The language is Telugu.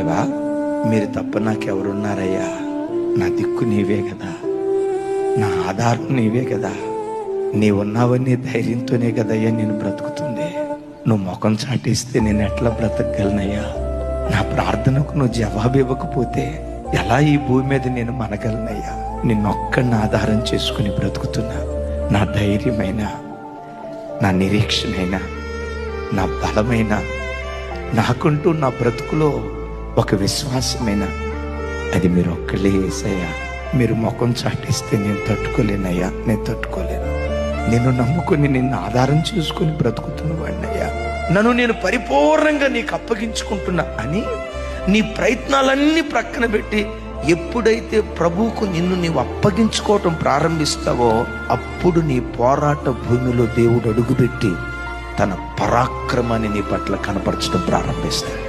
దేవా, మీరు తప్ప నాకెవరున్నారయ్యా? నా దిక్కు నీవే కదా, నా ఆధారం నీవే కదా. నీవున్నావని ధైర్యంతోనే కదయ్యా నేను బ్రతుకుతుంది. నువ్వు ముఖం చాటిస్తే నేను ఎట్లా బ్రతకగలనయ్యా? నా ప్రార్థనకు నువ్వు జవాబు ఇవ్వకపోతే ఎలా ఈ భూమి మీద నేను మనగలనయ్యా? నిన్నొక్కడిని ఆధారం చేసుకుని బ్రతుకుతున్నా. నా ధైర్యమైన, నా నిరీక్షణైన, నా బలమైన, నాకుంటూ నా బ్రతుకులో ఒక విశ్వాసమైన అది మీరు ఒక్కళ్ళే యేసయ్యా. మీరు ముఖం చాటిస్తే నేను తట్టుకోలేనయ్యా, నేను తట్టుకోలేను. నేను నమ్ముకుని నిన్ను ఆధారం చేసుకుని బ్రతుకుతున్న వాడినయ్యా. నన్ను నేను పరిపూర్ణంగా నీకు అప్పగించుకుంటున్నా అని నీ ప్రయత్నాలన్నీ ప్రక్కన పెట్టి ఎప్పుడైతే ప్రభువుకు నిన్ను నీవు అప్పగించుకోవటం ప్రారంభిస్తావో అప్పుడు నీ పోరాట భూమిలో దేవుడు అడుగుపెట్టి తన పరాక్రమాన్ని నీ పట్ల కనపరచడం ప్రారంభిస్తాడు.